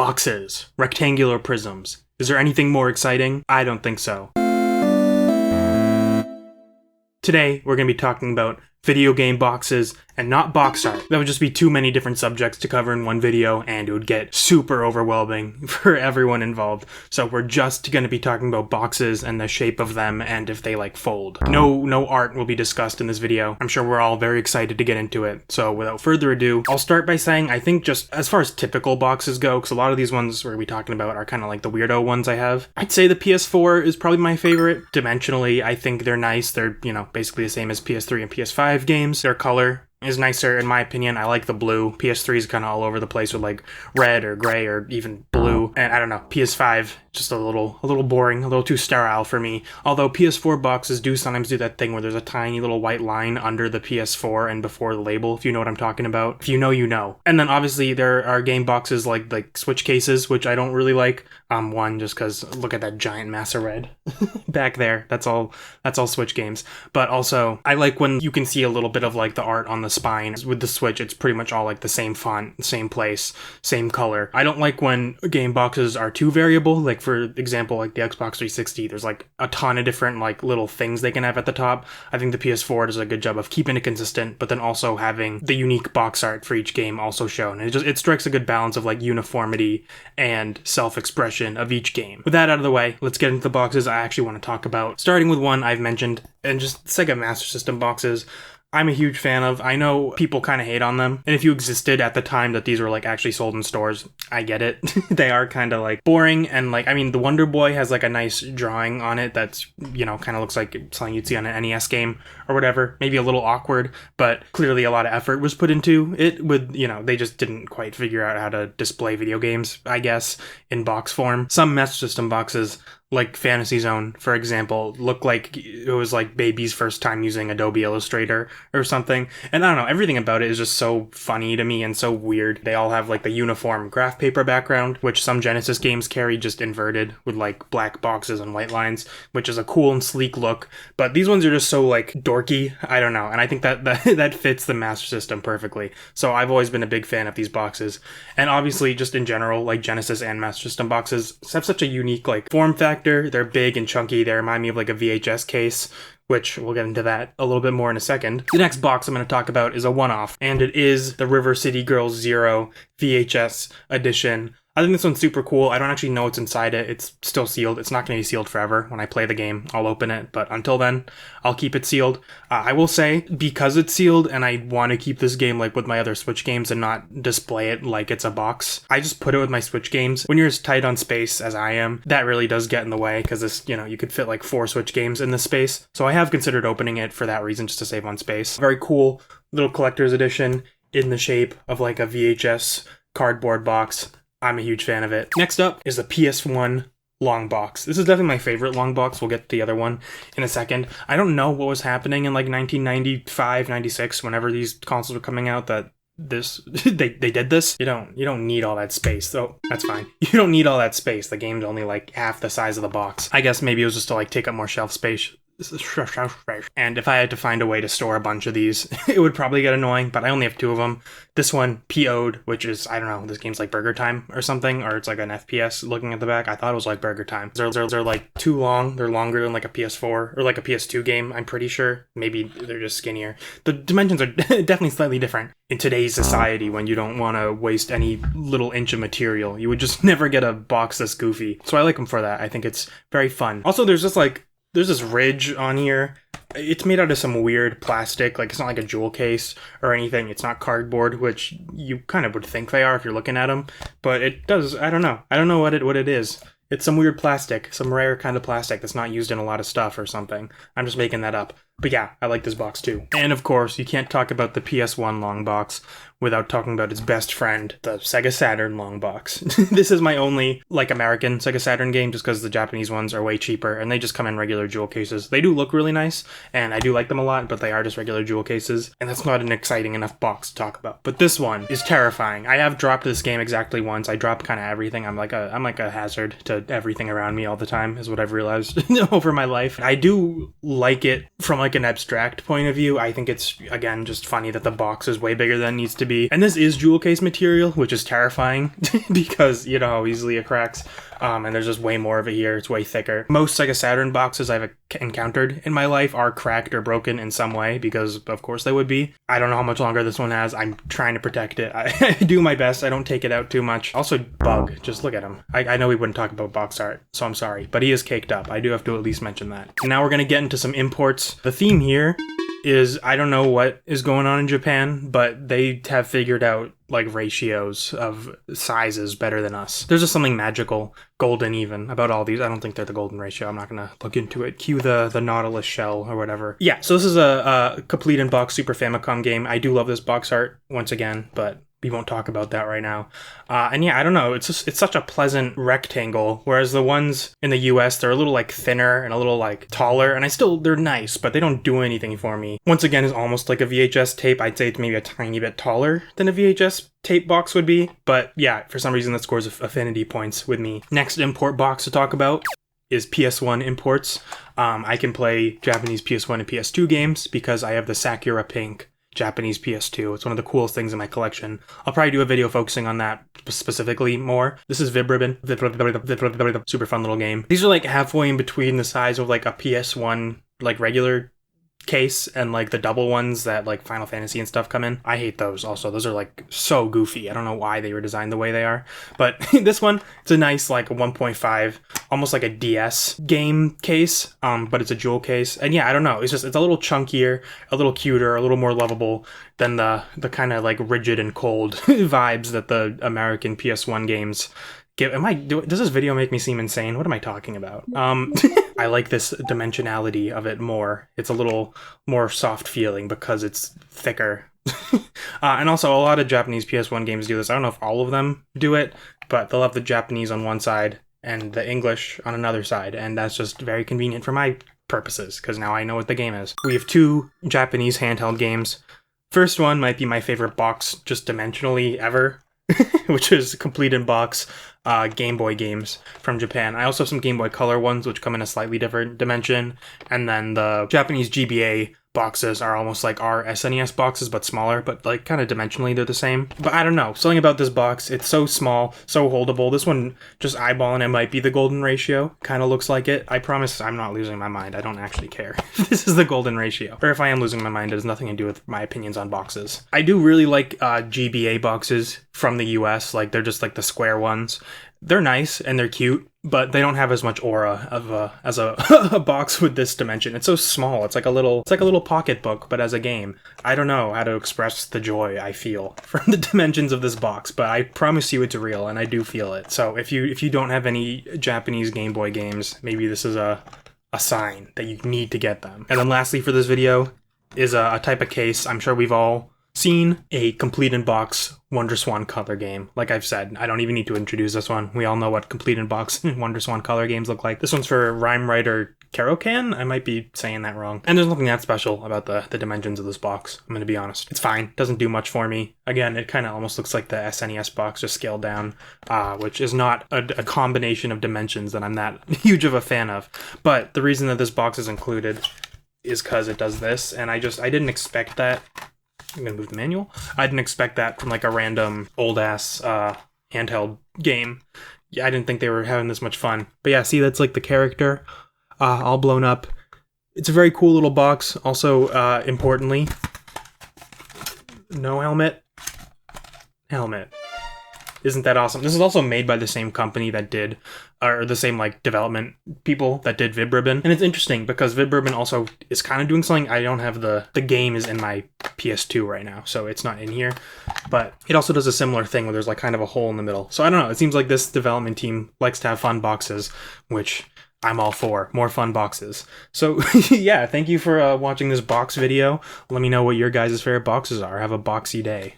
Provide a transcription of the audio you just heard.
Boxes. Rectangular prisms. Is there anything more exciting? I don't think so. Today, we're going to be talking about video game boxes and not box art. That would just be too many different subjects to cover in one video, and it would get super overwhelming for everyone involved. So we're just going to be talking about boxes and the shape of them and if they like fold. No art will be discussed in this video. I'm sure we're all very excited to get into it. So without further ado, I'll start by saying I think just as far as typical boxes go, because a lot of these ones we're going to be talking about are kind of like the weirdo ones I have. I'd say the PS4 is probably my favorite. Dimensionally, I think they're nice. They're, basically the same as PS3 and PS5 games. Their color is nicer in my opinion. I like the blue. PS3 is kind of all over the place with like red or gray or even blue. And I don't know, PS5 just a little boring, a little too sterile for me. Although PS4 boxes do sometimes do that thing where there's a tiny little white line under the PS4 and before the label, if you know what I'm talking about. If you know, you know. And then obviously there are game boxes like Switch cases, which I don't really like. One, just because look at that giant mass of red back there. That's all Switch games. But also I like when you can see a little bit of like the art on the spine. With the Switch, it's pretty much all like the same font, same place, same color. I don't like when game boxes are too variable. Like for example, like the Xbox 360, there's like a ton of different like little things they can have at the top. I think the PS4 does a good job of keeping it consistent, but then also having the unique box art for each game also shown. And it strikes a good balance of like uniformity and self-expression of each game. With that out of the way, let's get into the boxes I actually want to talk about. Starting with one I've mentioned, and just Sega Master System boxes. I'm a huge fan of. I know people kind of hate on them. And if you existed at the time that these were like actually sold in stores, I get it. They are kind of like boring. And like, I mean, the Wonder Boy has like a nice drawing on it that's, kind of looks like something you'd see on an NES game or whatever. Maybe a little awkward, but clearly a lot of effort was put into it with, they just didn't quite figure out how to display video games, I guess, in box form. Some Master System boxes, like Fantasy Zone, for example, look like it was like baby's first time using Adobe Illustrator or something. And I don't know, everything about it is just so funny to me and so weird. They all have like the uniform graph paper background, which some Genesis games carry just inverted with like black boxes and white lines, which is a cool and sleek look. But these ones are just so like dorky. I don't know. And I think that fits the Master System perfectly. So I've always been a big fan of these boxes. And obviously just in general, like Genesis and Master System boxes have such a unique like form factor. They're big and chunky. They remind me of like a VHS case, which we'll get into that a little bit more in a second. The next box I'm going to talk about is a one-off, and it is the River City Girls Zero VHS edition. I think this one's super cool. I don't actually know what's inside it. It's still sealed. It's not going to be sealed forever. When I play the game, I'll open it. But until then, I'll keep it sealed. I will say, because it's sealed and I want to keep this game like with my other Switch games and not display it like it's a box, I just put it with my Switch games. When you're as tight on space as I am, that really does get in the way because this, you could fit like 4 Switch games in this space. So I have considered opening it for that reason, just to save on space. Very cool little collector's edition in the shape of like a VHS cardboard box. I'm a huge fan of it. Next up is the PS1 long box. This is definitely my favorite long box. We'll get to the other one in a second. I don't know what was happening in like 1995, 96, whenever these consoles were coming out, that they did this. You don't need all that space, so that's fine. You don't need all that space. The game's only like half the size of the box. I guess maybe it was just to like take up more shelf space. And if I had to find a way to store a bunch of these, it would probably get annoying, but I only have 2 of them. This one, PO'd, which is, I don't know, this game's like Burger Time or something, or it's like an FPS looking at the back. I thought it was like Burger Time. They're like too long. They're longer than like a PS4 or like a PS2 game, I'm pretty sure. Maybe they're just skinnier. The dimensions are definitely slightly different. In today's society, when you don't want to waste any little inch of material, you would just never get a box this goofy. So I like them for that. I think it's very fun. Also, there's this ridge on here. It's made out of some weird plastic, like it's not like a jewel case or anything. It's not cardboard, which you kind of would think they are if you're looking at them, but it does. I don't know what it is. It's some weird plastic, some rare kind of plastic that's not used in a lot of stuff or something. I'm just making that up. But yeah, I like this box too. And of course, you can't talk about the PS1 long box without talking about its best friend, the Sega Saturn long box. This is my only, like, American Sega Saturn game, just because the Japanese ones are way cheaper, and they just come in regular jewel cases. They do look really nice, and I do like them a lot, but they are just regular jewel cases, and that's not an exciting enough box to talk about. But this one is terrifying. I have dropped this game exactly once. I drop kind of everything. I'm like a hazard to everything around me all the time, is what I've realized over my life. I do like it from, like an abstract point of view, I think it's, again, just funny that the box is way bigger than it needs to be. And this is jewel case material, which is terrifying because you know how easily it cracks. And there's just way more of it here. It's way thicker. Most Sega Saturn boxes I've encountered in my life are cracked or broken in some way, because of course they would be. I don't know how much longer this one has. I'm trying to protect it. I do my best. I don't take it out too much. Also, Bug. Just look at him. I know we wouldn't talk about box art, so I'm sorry. But he is caked up. I do have to at least mention that. Now we're going to get into some imports. The theme here is, I don't know what is going on in Japan, but they have figured out like ratios of sizes better than us. There's just something magical, golden even, about all these. I don't think they're the golden ratio. I'm not gonna look into it. Cue the Nautilus shell or whatever. Yeah, so this is a complete in box Super Famicom game. I do love this box art once again, but we won't talk about that right now. And yeah, I don't know. It's such a pleasant rectangle, whereas the ones in the US, they're a little like thinner and a little like taller, and they're nice, but they don't do anything for me. Once again, it's almost like a VHS tape. I'd say it's maybe a tiny bit taller than a VHS tape box would be, but yeah, for some reason that scores affinity points with me. Next import box to talk about is PS1 imports. I can play Japanese PS1 and PS2 games because I have the Sakura Pink Japanese PS2. It's one of the coolest things in my collection. I'll probably do a video focusing on that specifically more. This is Vibribbon. Super fun little game. These are like halfway in between the size of like a PS1 like regular case and like the double ones that like Final Fantasy and stuff come in. I hate those also. Those are like so goofy. I don't know why they were designed the way they are. But this one, it's a nice like 1.5, almost like a DS game case, but it's a jewel case. And yeah, I don't know. It's a little chunkier, a little cuter, a little more lovable than the kind of like rigid and cold vibes that the American PS1 games give. Does this video make me seem insane? What am I talking about? I like this dimensionality of it more. It's a little more soft feeling because it's thicker. And also a lot of Japanese PS1 games do this. I don't know if all of them do it, but they'll have the Japanese on one side and the English on another side. And that's just very convenient for my purposes because now I know what the game is. We have 2 Japanese handheld games. First one might be my favorite box just dimensionally ever, which is complete in box Game Boy games from Japan. I also have some Game Boy Color ones, which come in a slightly different dimension. And then the Japanese GBA boxes are almost like our SNES boxes, but smaller, but like kind of dimensionally they're the same. But I don't know, something about this box, it's so small, so holdable. This one, just eyeballing it, might be the golden ratio. Kind of looks like it. I promise I'm not losing my mind. I don't actually care if this is the golden ratio. Or if I am losing my mind, it has nothing to do with my opinions on boxes. I do really like GBA boxes from the US, like they're just like the square ones. They're nice and they're cute, but they don't have as much aura of as a box with this dimension. It's so small. It's like a little pocketbook, but as a game. I don't know how to express the joy I feel from the dimensions of this box, but I promise you it's real, and I do feel it. So if you don't have any Japanese Game Boy games, maybe this is a sign that you need to get them. And then lastly for this video is a type of case I'm sure we've all seen, a complete in box WonderSwan color game. Like I've said, I don't even need to introduce this one. We all know what complete in box WonderSwan color games look like. This one's for Rhyme Writer Karokan? I might be saying that wrong. And there's nothing that special about the dimensions of this box. I'm gonna be honest. It's fine. Doesn't do much for me. Again, it kind of almost looks like the SNES box, just scaled down, which is not a combination of dimensions that I'm that huge of a fan of. But the reason that this box is included is because it does this, and I didn't expect that. I'm gonna move the manual. I didn't expect that from like a random old ass handheld game. Yeah, I didn't think they were having this much fun. But yeah, see, that's like the character all blown up. It's a very cool little box. Also, importantly, no helmet. Helmet. Isn't that awesome? This is also made by the same company that did, or the same like development people that did Vibribbon. And it's interesting because Vibribbon also is kind of doing something. I don't have the game is in my PS2 right now, so it's not in here. But it also does a similar thing where there's like kind of a hole in the middle. So I don't know. It seems like this development team likes to have fun boxes, which I'm all for. More fun boxes. So yeah, thank you for watching this box video. Let me know what your guys' favorite boxes are. Have a boxy day.